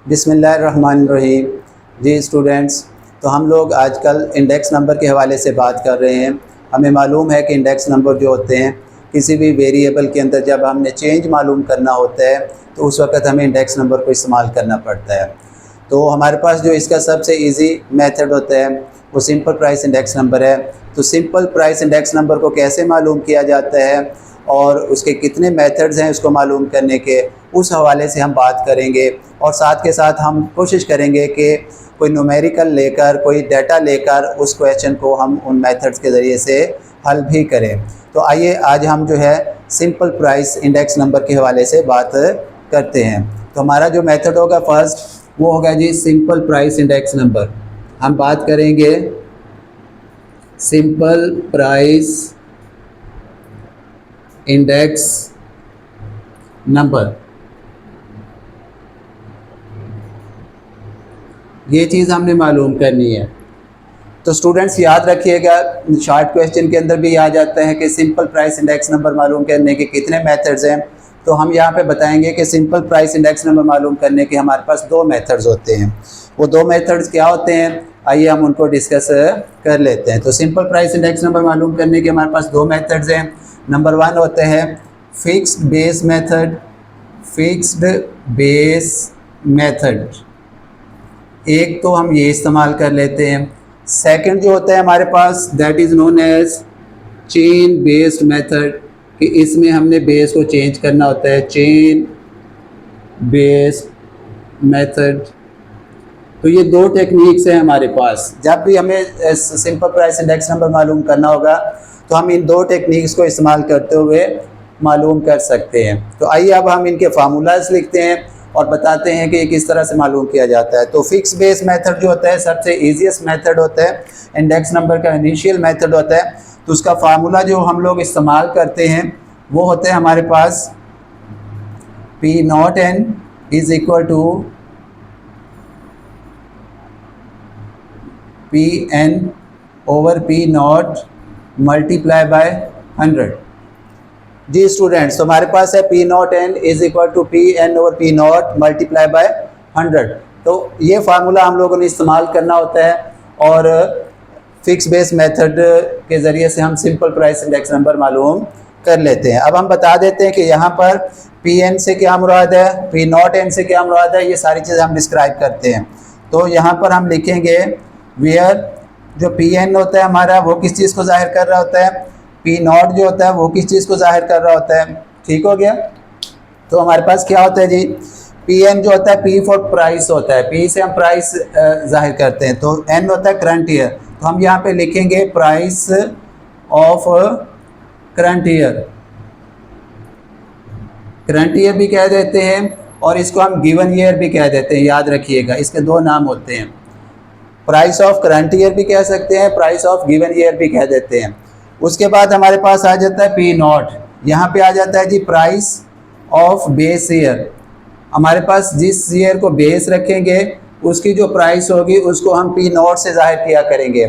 बिस्मिल्लाहिर्रहमानिर्रहीम। जी स्टूडेंट्स, तो हम लोग आजकल इंडेक्स नंबर के हवाले से बात कर रहे हैं। हमें मालूम है कि इंडेक्स नंबर जो होते हैं किसी भी वेरिएबल के अंदर जब हमने चेंज मालूम करना होता है तो उस वक़्त हमें इंडेक्स नंबर को इस्तेमाल करना पड़ता है। तो हमारे पास जो इसका सबसे इजी मेथड होता है वो सिंपल प्राइस इंडेक्स नंबर है। तो सिंपल प्राइस इंडेक्स नंबर को कैसे मालूम किया जाता है और उसके कितने मेथड्स हैं उसको मालूम करने के, उस हवाले से हम बात करेंगे। और साथ के साथ हम कोशिश करेंगे कि कोई न्यूमेरिकल लेकर, कोई डाटा लेकर उस क्वेश्चन को हम उन मेथड्स के ज़रिए से हल भी करें। तो आइए आज हम जो है सिंपल प्राइस इंडेक्स नंबर के हवाले से बात करते हैं। तो हमारा जो मेथड होगा फर्स्ट वो होगा जी सिंपल प्राइस इंडेक्स नंबर। हम बात करेंगे सिंपल प्राइस इंडेक्स नंबर। ये चीज़ हमने मालूम करनी है। तो स्टूडेंट्स याद रखिएगा, शॉर्ट क्वेश्चन के अंदर भी आ जाता है कि सिंपल प्राइस इंडेक्स नंबर मालूम करने के कितने मेथड्स हैं। तो हम यहाँ पे बताएंगे कि सिंपल प्राइस इंडेक्स नंबर मालूम करने के हमारे पास दो मेथड्स होते हैं। वो दो मेथड्स क्या होते हैं, आइए हम उनको डिस्कस कर लेते हैं। तो सिंपल प्राइस इंडेक्स नंबर मालूम करने के हमारे पास दो मेथड्स हैं। नंबर वन होते हैं fixed base method. Fixed base method एक तो हम ये इस्तेमाल कर लेते हैं। सेकंड जो होता है हमारे पास that is known as chain based method, कि इसमें हमने बेस को चेंज करना होता है, चेन बेस्ड मेथड। तो ये दो टेक्निक्स हैं हमारे पास। जब भी हमें सिंपल प्राइस इंडेक्स नंबर मालूम करना होगा तो हम इन दो टेक्निक्स को इस्तेमाल करते हुए मालूम कर सकते हैं। तो आइए अब हम इनके फार्मूलाज लिखते हैं और बताते हैं कि ये किस तरह से मालूम किया जाता है। तो फिक्स बेस मेथड जो होता है सबसे ईजीएस्ट मेथड होता है, इंडेक्स नंबर का इनिशियल मेथड होता है। तो उसका फार्मूला जो हम लोग इस्तेमाल करते हैं वो होता है हमारे पास P not N is equal to P N over P not multiply by 100। जी स्टूडेंट्स, तो हमारे पास है P not N is equal to P N over P not multiply by 100। तो ये फार्मूला हम लोगों ने इस्तेमाल करना होता है और फिक्स बेस मेथड के ज़रिए से हम सिंपल प्राइस इंडेक्स नंबर मालूम कर लेते हैं। अब हम बता देते हैं कि यहाँ पर पी एन से क्या मुराद है, पी नॉट एन से क्या मुराद है, ये सारी चीज़ें हम डिस्क्राइब करते हैं। तो यहाँ पर हम लिखेंगे वेयर जो पी एन होता है हमारा वो किस चीज़ को जाहिर कर रहा होता है, पी नॉट जो होता है वो किस चीज़ को जाहिर कर रहा होता है। ठीक हो गया। तो हमारे पास क्या होता है जी, पी एन जो होता है पी फॉर प्राइस होता है, पी से हम प्राइस जाहिर करते हैं। तो एन होता है करंट ईयर, तो हम यहाँ पे लिखेंगे price of current year. Current year भी कह देते हैं और इसको हम गिवन ईयर भी कह देते हैं। याद रखिएगा इसके दो नाम होते हैं, प्राइस ऑफ करंट ईयर भी कह सकते हैं, प्राइस ऑफ गिवन ईयर भी कह देते हैं। उसके बाद हमारे पास आ जाता है पी नॉट, यहाँ पे आ जाता है जी प्राइस ऑफ बेस ईयर। हमारे पास जिस ईयर को बेस रखेंगे उसकी जो प्राइस होगी उसको हम पी नॉट से जाहिर किया करेंगे।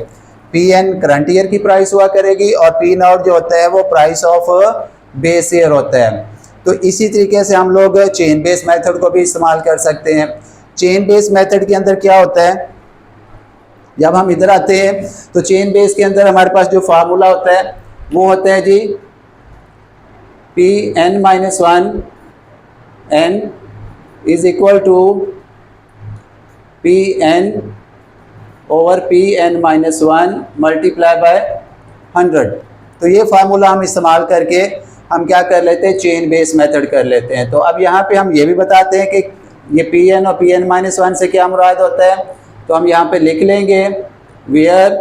पी एन करंट ईयर की प्राइस हुआ करेगी और पी नॉट जो होता है वो प्राइस ऑफ बेस ईयर होता है। तो इसी तरीके से हम लोग चेन बेस मेथड को भी इस्तेमाल कर सकते हैं। चेन बेस मेथड के अंदर क्या होता है, जब हम इधर आते हैं तो चेन बेस के अंदर हमारे पास जो फार्मूला होता है वो होता है G P N minus 1 N is equal to P N over P N minus 1 multiply by 100। तो ये फार्मूला हम इस्तेमाल करके हम क्या कर लेते हैं, चेन बेस मेथड कर लेते हैं। तो अब यहाँ पे हम ये भी बताते हैं कि ये पी एन और पी एन माइनस 1 से क्या मुराद होता है। तो हम यहाँ पे लिख लेंगे वेयर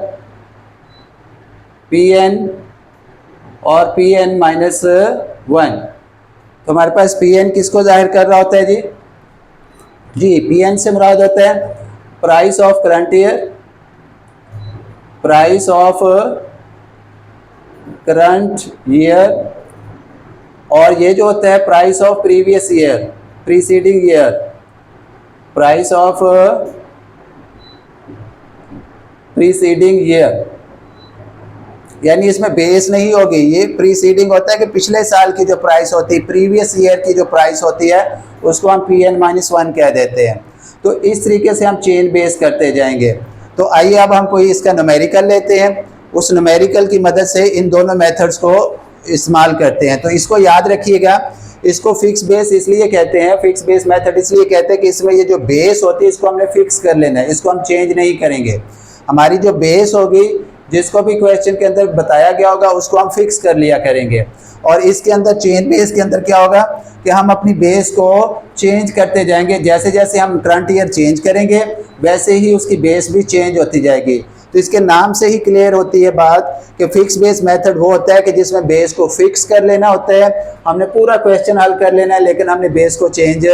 पी एन और पी एन माइनस 1। तो हमारे पास पी एन किसको जाहिर कर रहा होता है जी, जी पी एन से मुराद होता है price of current year, price of current year, और ये जो होता है price of previous year, preceding year, price of preceding year. यानी इसमें बेस नहीं होगी, ये प्रीसीडिंग होता है कि पिछले साल की जो प्राइस होती है, प्रीवियस ईयर की जो प्राइस होती है उसको हम पी एन माइनस 1 कह देते हैं। तो इस तरीके से हम चेन बेस करते जाएंगे। तो आइए अब हम कोई इसका न्यूमेरिकल लेते हैं, उस न्यूमेरिकल की मदद से इन दोनों मेथड्स को इस्तेमाल करते हैं। तो इसको याद रखिएगा, इसको फिक्स बेस इसलिए कहते हैं, फिक्स बेस मेथड इसलिए कहते हैं कि इसमें ये जो बेस होती है इसको हमने फिक्स कर लेना है, इसको हम चेंज नहीं करेंगे। हमारी जो बेस होगी, जिसको भी क्वेश्चन के अंदर बताया गया होगा, उसको हम फिक्स कर लिया करेंगे। और इसके अंदर चेन बेस के अंदर क्या होगा कि हम अपनी बेस को चेंज करते जाएंगे। जैसे जैसे हम करंट ईयर चेंज करेंगे वैसे ही उसकी बेस भी चेंज होती जाएगी। तो इसके नाम से ही क्लियर होती है बात कि फिक्स बेस मेथड वो होता है कि जिसमें बेस को फिक्स कर लेना होता है। हमने पूरा क्वेश्चन हल कर लेना है लेकिन हमने बेस को चेंज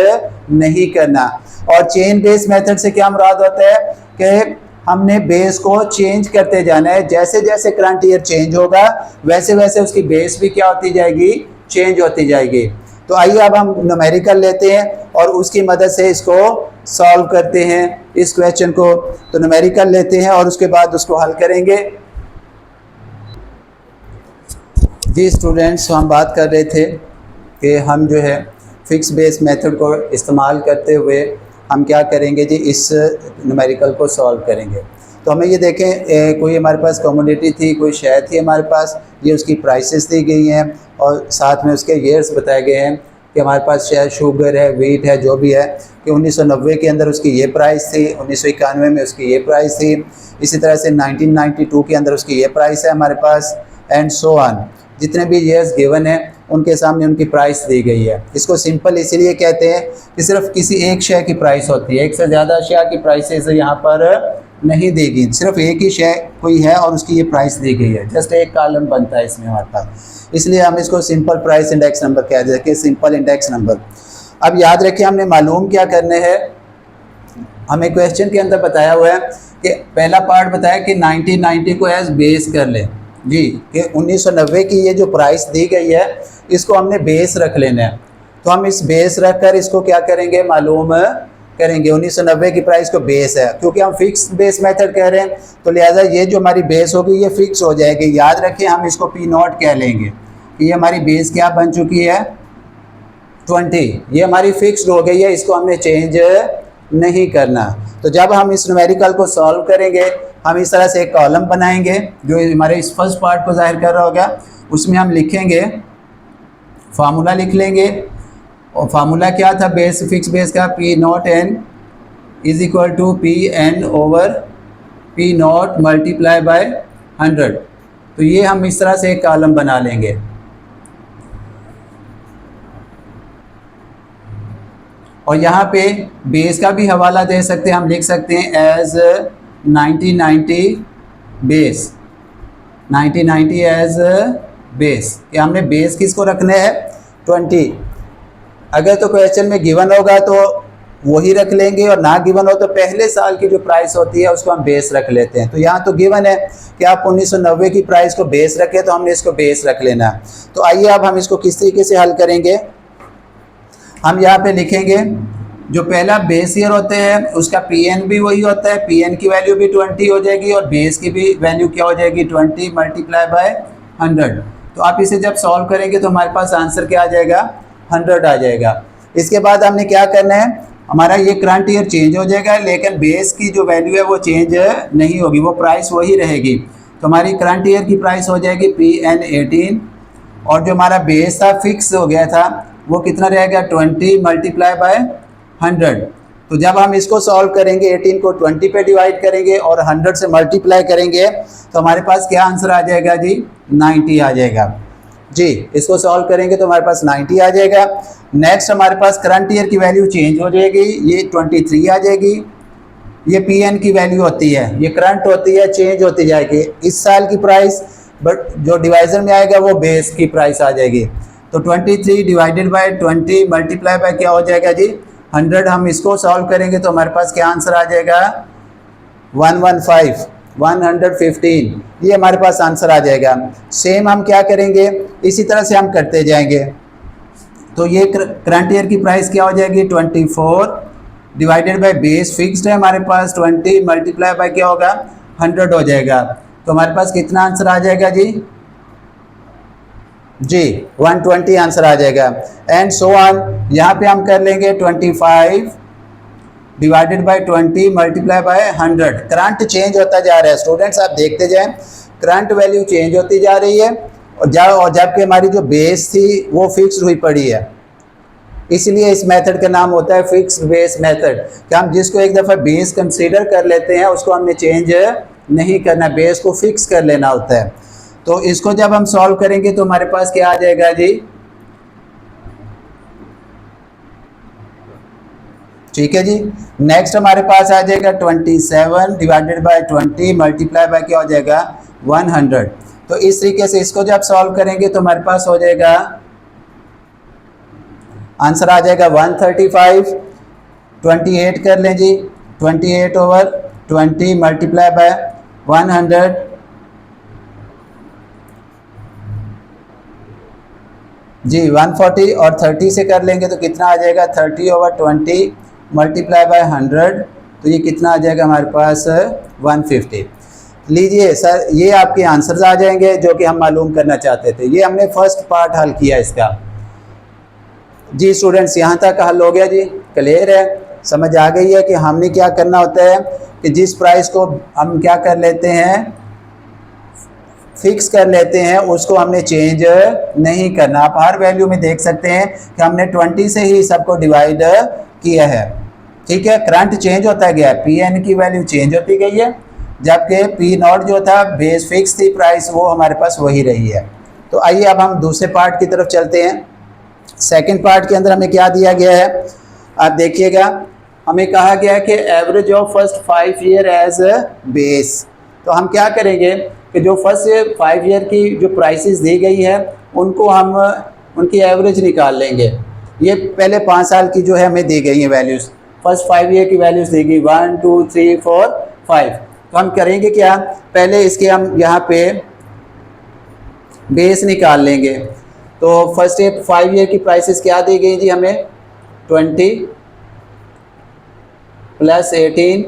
नहीं करना। और चेन बेस मेथड से क्या मुराद होता है कि हमने बेस को चेंज करते जाना है। जैसे जैसे करंट ईयर चेंज होगा वैसे वैसे उसकी बेस भी क्या होती जाएगी, चेंज होती जाएगी। तो आइए अब हम न्यूमेरिकल लेते हैं और उसकी मदद से इसको सॉल्व करते हैं इस क्वेश्चन को। तो न्यूमेरिकल लेते हैं और उसके बाद उसको हल करेंगे। जी स्टूडेंट्स, हम बात कर रहे थे कि हम जो है फिक्स बेस मेथड को इस्तेमाल करते हुए हम क्या करेंगे जी, इस न्यूमेरिकल को सॉल्व करेंगे। तो हमें ये देखें, कोई हमारे पास कमोडिटी थी, कोई शय थी हमारे पास, ये उसकी प्राइसेस दी गई हैं और साथ में उसके ईयर्स बताए गए हैं कि हमारे पास शय शुगर है, व्हीट है, जो भी है, कि 1990 के अंदर उसकी ये प्राइस थी, 1991 में उसकी ये प्राइस थी, इसी तरह से 1992 के अंदर उसकी ये प्राइस है हमारे पास, एंड सो ऑन। जितने भी ईयर्स गिवन है उनके सामने उनकी प्राइस दी गई है। इसको सिंपल इसीलिए कहते हैं कि सिर्फ किसी एक शेयर की प्राइस होती है, एक से ज़्यादा शेयर की प्राइसेस यहाँ पर नहीं दी गई, सिर्फ एक ही शेयर कोई है और उसकी ये प्राइस दी गई है। जस्ट एक कॉलम बनता है इसमें हमारे पास, इसलिए हम इसको सिंपल प्राइस इंडेक्स नंबर कह देते हैं, सिंपल इंडेक्स नंबर। अब याद रखिए हमने मालूम क्या करने हैं, हमें क्वेश्चन के अंदर बताया हुआ है कि पहला पार्ट बताया कि 1990 को एज बेस कर लें जी, कि 1990 की ये जो प्राइस दी गई है इसको हमने बेस रख लेना है। तो हम इस बेस रख कर इसको क्या करेंगे, मालूम करेंगे। 1990 की प्राइस को बेस है, क्योंकि हम फिक्स बेस मेथड कह रहे हैं तो लिहाजा ये जो हमारी बेस होगी ये फिक्स हो जाएगी। याद रखिए हम इसको P0 कह लेंगे कि ये हमारी बेस क्या बन चुकी है, 20। ये हमारी फिक्स्ड हो गई है, इसको हमने चेंज नहीं करना। तो जब हम इस न्यूमेरिकल को सॉल्व करेंगे हम इस तरह से एक कॉलम बनाएंगे जो हमारे इस फर्स्ट पार्ट को जाहिर कर रहा होगा। उसमें हम लिखेंगे, फार्मूला लिख लेंगे, और फार्मूला क्या था बेस, फिक्स बेस का, P0n is equal to Pn over P0 multiply by 100। तो ये हम इस तरह से एक कॉलम बना लेंगे। और यहाँ पे बेस का भी हवाला दे सकते हैं, हम लिख सकते हैं एज 1990 बेस, 1990 एज बेस, कि हमने बेस किसको रखने हैं, 20। अगर तो क्वेश्चन में गिवन होगा तो वही रख लेंगे और ना गिवन हो तो पहले साल की जो प्राइस होती है उसको हम बेस रख लेते हैं। तो यहाँ तो गिवन है कि आप 1990 की प्राइस को बेस रखें, तो हमने इसको बेस रख लेना। तो आइए अब हम इसको किस तरीके से हल करेंगे। हम यहाँ पे लिखेंगे जो पहला बेस ईयर होते हैं उसका Pn भी वही होता है, Pn की वैल्यू भी 20 हो जाएगी और बेस की भी वैल्यू क्या हो जाएगी, 20 मल्टीप्लाई बाय 100। तो आप इसे जब सॉल्व करेंगे तो हमारे पास आंसर क्या आ जाएगा, 100 आ जाएगा। इसके बाद हमने क्या करना है, हमारा ये करंट ईयर चेंज हो जाएगा लेकिन बेस की जो वैल्यू है वो चेंज नहीं होगी, वो प्राइस वही रहेगी। तो हमारी करंट ईयर की प्राइस हो जाएगी Pn 18 और जो हमारा बेस था फिक्स हो गया था वो कितना रहेगा, 20 मल्टीप्लाई बाय 100। तो जब हम इसको सॉल्व करेंगे 18 को 20 पे डिवाइड करेंगे और 100 से मल्टीप्लाई करेंगे तो हमारे पास क्या आंसर आ जाएगा जी, 90 आ जाएगा जी। इसको सॉल्व करेंगे तो हमारे पास 90 आ जाएगा। नेक्स्ट हमारे पास करंट ईयर की वैल्यू चेंज हो जाएगी, ये 23 आ जाएगी। ये Pn की वैल्यू होती है, ये करंट होती है, चेंज होती जाएगी इस साल की प्राइस, बट जो डिवाइजर में आएगा वो बेस की प्राइस आ जाएगी। तो 23 डिवाइडेड बाय 20 मल्टीप्लाई बाय क्या हो जाएगा जी, 100। हम इसको सॉल्व करेंगे तो हमारे पास क्या आंसर आ जाएगा, 115, ये हमारे पास आंसर आ जाएगा। सेम हम क्या करेंगे, इसी तरह से हम करते जाएंगे। तो ये करंट ईयर की प्राइस क्या हो जाएगी, 24 डिवाइडेड बाय बेस फिक्स्ड है हमारे पास 20 मल्टीप्लाई बाय क्या होगा, 100 हो जाएगा। तो हमारे पास कितना आंसर आ जाएगा जी, 120 आंसर आ जाएगा। एंड सो ऑन, यहाँ पे हम कर लेंगे 25 divided by 20 multiply by 100। Current change होता जा रहा है स्टूडेंट्स, आप देखते जाएं करंट वैल्यू चेंज होती जा रही है और जबकि हमारी जो बेस थी वो फिक्स हुई पड़ी है। इसलिए इस मेथड का नाम होता है फिक्स बेस मेथड, कि हम जिसको एक दफ़ा बेस कंसीडर कर लेते हैं उसको हमने चेंज नहीं करना, बेस को फिक्स कर लेना होता है। तो इसको जब हम सॉल्व करेंगे तो हमारे पास क्या आ जाएगा जी, ठीक है जी। नेक्स्ट हमारे पास आ जाएगा 27 डिवाइडेड बाय 20 मल्टीप्लाई बाय क्या हो जाएगा 100। तो इस तरीके से इसको जब सॉल्व करेंगे तो हमारे पास हो जाएगा, आंसर आ जाएगा 135। 28 कर लें जी, 28 ओवर 20 मल्टीप्लाई बाय 100, जी 140 और 30 से कर लेंगे तो कितना आ जाएगा 30 ओवर 20 मल्टीप्लाई बाय 100, तो ये कितना आ जाएगा हमारे पास 150। लीजिए सर, ये आपके आंसर्स आ जाएंगे जो कि हम मालूम करना चाहते थे। ये हमने फर्स्ट पार्ट हल किया इसका। जी स्टूडेंट्स, यहाँ तक हल हो गया जी, क्लियर है, समझ आ गई है कि हमने क्या करना होता है कि जिस प्राइस को हम क्या कर लेते हैं फिक्स कर लेते हैं उसको हमने चेंज नहीं करना। आप हर वैल्यू में देख सकते हैं कि हमने 20 से ही सबको डिवाइड किया है, ठीक है। करंट चेंज होता गया, पी एन की वैल्यू चेंज होती गई है, जबकि पी नॉट जो था बेस फिक्स थी प्राइस, वो हमारे पास वही रही है। तो आइए अब हम दूसरे पार्ट की तरफ चलते हैं। सेकंड पार्ट के अंदर हमें क्या दिया गया है, आप देखिएगा, हमें कहा गया है कि average of first 5 year as base. तो हम क्या करेंगे कि जो फर्स्ट 5 ईयर की जो प्राइसेस दी गई है उनको हम उनकी एवरेज निकाल लेंगे। ये पहले 5 साल की जो है हमें दी गई है वैल्यूज़, फर्स्ट 5 ईयर की वैल्यूज़ दी गई 1 2 3 4 5। तो हम करेंगे क्या, पहले इसके हम यहाँ पे बेस निकाल लेंगे। तो फर्स्ट 5 ईयर की प्राइसेस क्या दी गई जी हमें, 20 प्लस 18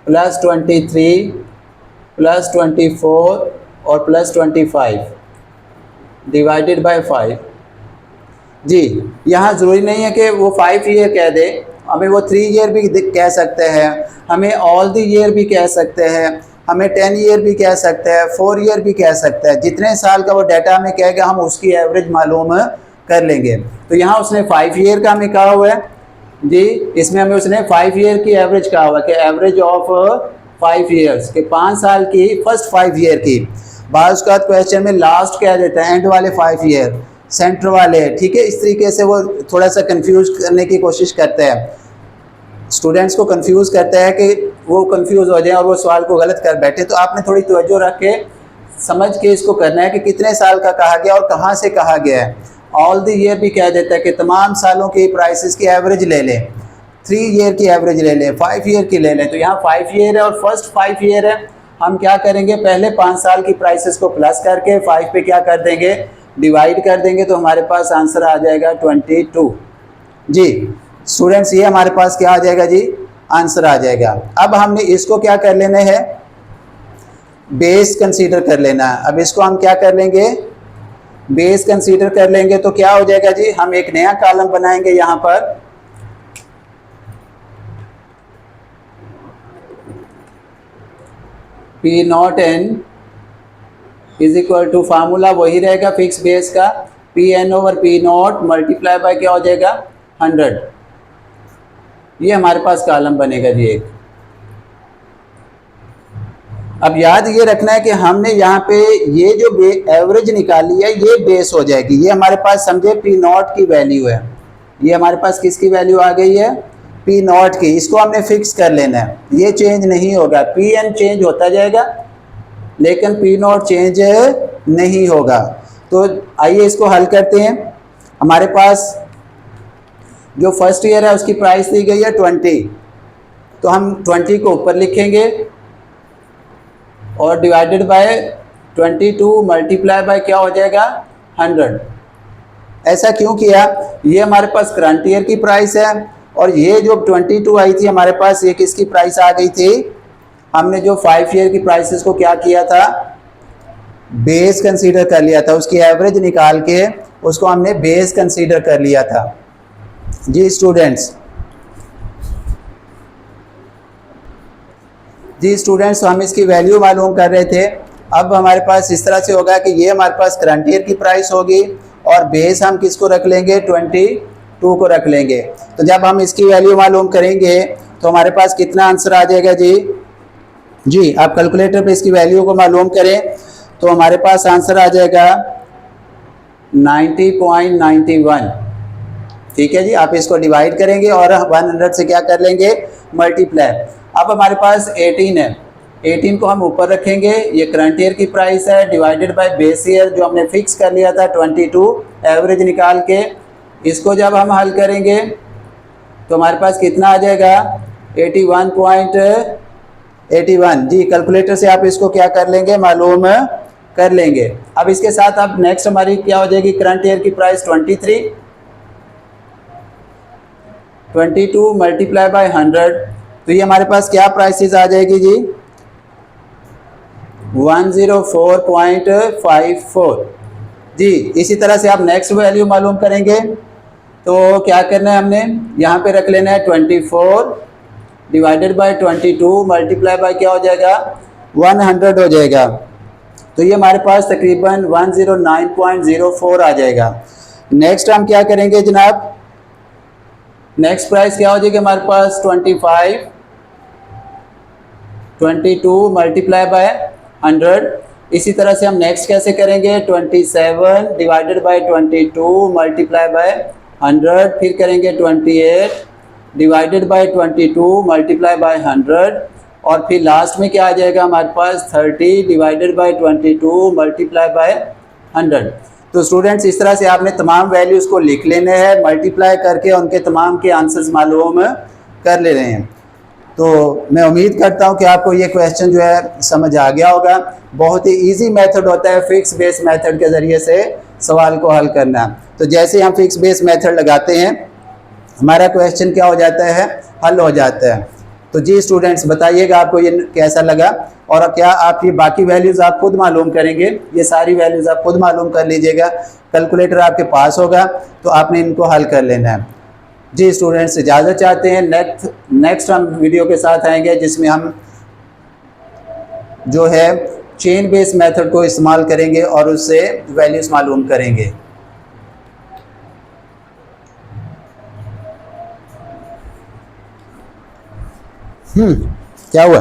प्लस 23 प्लस 24 और प्लस 25 डिवाइडेड बाय 5। जी यहाँ ज़रूरी नहीं है कि वो 5 ईयर कह दे, हमें वो 3 ईयर भी कह सकते हैं, हमें ऑल द ईयर भी कह सकते हैं, हमें 10 ईयर भी कह सकते हैं, 4 ईयर भी कह सकते हैं। जितने साल का वो डाटा हमें कहेगा हम उसकी एवरेज मालूम कर लेंगे। तो यहाँ उसने 5 ईयर का हमें कहा हुआ है जी, इसमें हमें उसने 5 ईयर की एवरेज कहा हुआ है कि एवरेज ऑफ 5 ईयर्स के 5 साल की फर्स्ट 5 ईयर की। बाज़ का क्वेश्चन में लास्ट कह देता है, एंड वाले 5 ईयर सेंटर वाले, ठीक है। इस तरीके से वो थोड़ा सा कंफ्यूज करने की कोशिश करते हैं, स्टूडेंट्स को कंफ्यूज करता है कि वो कंफ्यूज हो जाए और वो सवाल को गलत कर बैठे। तो आपने थोड़ी तवज्जो रख के समझ के इसको करना है कि कितने साल का कहा गया और कहाँ से कहा गया है। ऑल द ईयर भी कह देता है कि तमाम सालों की प्राइसेस की एवरेज ले लें, 3 ईयर की एवरेज ले लें, 5 ईयर की ले लें। तो यहाँ 5 ईयर है और फर्स्ट 5 ईयर है। हम क्या करेंगे, पहले 5 साल की प्राइसेस को प्लस करके 5 पे क्या कर देंगे, डिवाइड कर देंगे, तो हमारे पास आंसर आ जाएगा 22। जी स्टूडेंट्स, ये हमारे पास क्या आ जाएगा जी, आंसर आ जाएगा। अब हमने इसको क्या कर लेना है, बेस कंसीडर कर लेना है। अब इसको हम क्या कर लेंगे, बेस कंसीडर कर लेंगे तो क्या हो जाएगा जी, हम एक नया कॉलम बनाएंगे यहाँ पर, P not N is equal to, formula वही रहेगा फिक्स बेस का, P N over P not multiply by क्या हो जाएगा 100। ये हमारे पास कॉलम बनेगा जी एक। अब याद ये रखना है कि हमने यहाँ पे ये जो एवरेज निकाली है ये बेस हो जाएगी। ये हमारे पास समझे पी नॉट की वैल्यू है, ये हमारे पास किसकी वैल्यू आ गई है, पी नॉट की। इसको हमने फिक्स कर लेना है, ये चेंज नहीं होगा। पी एन चेंज होता जाएगा लेकिन पी नॉट चेंज नहीं होगा। तो आइए इसको हल करते हैं। हमारे पास जो फर्स्ट ईयर है उसकी प्राइस दी गई है 20, तो हम 20 को ऊपर लिखेंगे और डिवाइडेड बाय 22 मल्टीप्लाई बाय क्या हो जाएगा 100। ऐसा क्यों किया, ये हमारे पास करंट ईयर की प्राइस है और ये जो 22 आई थी हमारे पास, ये किसकी प्राइस आ गई थी, हमने जो 5 ईयर की प्राइसेस को क्या किया था, बेस कंसीडर कर लिया था, उसकी एवरेज निकाल के उसको हमने बेस कंसीडर कर लिया था। जी स्टूडेंट्स, जी स्टूडेंट्स, हम इसकी वैल्यू मालूम कर रहे थे। अब हमारे पास इस तरह से होगा कि ये हमारे पास करंट ईयर की प्राइस होगी और बेस हम किसको रख लेंगे, 22 को रख लेंगे। तो जब हम इसकी वैल्यू मालूम करेंगे तो हमारे पास कितना आंसर आ जाएगा जी आप कैलकुलेटर पे इसकी वैल्यू को मालूम करें तो हमारे पास आंसर आ जाएगा 90.91। ठीक है जी, आप इसको डिवाइड करेंगे और 100 से क्या कर लेंगे, मल्टीप्लाई। अब हमारे पास 18 है, 18 को हम ऊपर रखेंगे, ये करंट ईयर की प्राइस है, डिवाइडेड बाय बेस ईयर जो हमने फिक्स कर लिया था 22, एवरेज निकाल के। इसको जब हम हल करेंगे तो हमारे पास कितना आ जाएगा, 81.81। जी कैलकुलेटर से आप इसको क्या कर लेंगे, मालूम कर लेंगे। अब इसके साथ अब नेक्स्ट हमारी क्या हो जाएगी, करंट ईयर की प्राइस 22 मल्टीप्लाई बाय 100, तो ये हमारे पास क्या प्राइसेस आ जाएगी जी, 104.54। जी इसी तरह से आप नेक्स्ट वैल्यू मालूम करेंगे तो क्या करना है, हमने यहाँ पे रख लेना है 24 डिवाइडेड बाय 22 मल्टीप्लाई बाय क्या हो जाएगा, 100 हो जाएगा। तो ये हमारे पास तकरीबन 109.04 आ जाएगा। नेक्स्ट हम क्या करेंगे जनाब, नेक्स्ट प्राइस क्या हो जाएगी हमारे पास 22 मल्टीप्लाई बाय 100। इसी तरह से हम नेक्स्ट कैसे करेंगे, 27 डिवाइडेड बाय 22 मल्टीप्लाई बाय 100, फिर करेंगे 28 डिवाइडेड बाय 22 मल्टीप्लाई बाय 100, और फिर लास्ट में क्या आ जाएगा हमारे पास 30 डिवाइडेड बाय 22 मल्टीप्लाई बाय 100। तो स्टूडेंट्स इस तरह से आपने तमाम वैल्यूज़ को लिख लेने हैं, मल्टीप्लाई करके उनके तमाम के आंसर्स मालूम कर ले रहे हैं। तो मैं उम्मीद करता हूं कि आपको ये क्वेश्चन जो है समझ आ गया होगा। बहुत ही इजी मेथड होता है फिक्स बेस मेथड के ज़रिए से सवाल को हल करना। तो जैसे हम फिक्स बेस मेथड लगाते हैं हमारा क्वेश्चन क्या हो जाता है, हल हो जाता है। तो जी स्टूडेंट्स बताइएगा आपको ये कैसा लगा, और क्या आप ये बाकी वैल्यूज़ आप खुद मालूम करेंगे, ये सारी वैल्यूज़ आप खुद मालूम कर लीजिएगा, कैलकुलेटर आपके पास होगा तो आपने इनको हल कर लेना है। जी स्टूडेंट्स इजाज़त चाहते हैं, नेक्स्ट हम वीडियो के साथ आएंगे जिसमें हम जो है चेन बेस मेथड को इस्तेमाल करेंगे और उससे वैल्यूज़ मालूम करेंगे। क्या हुआ?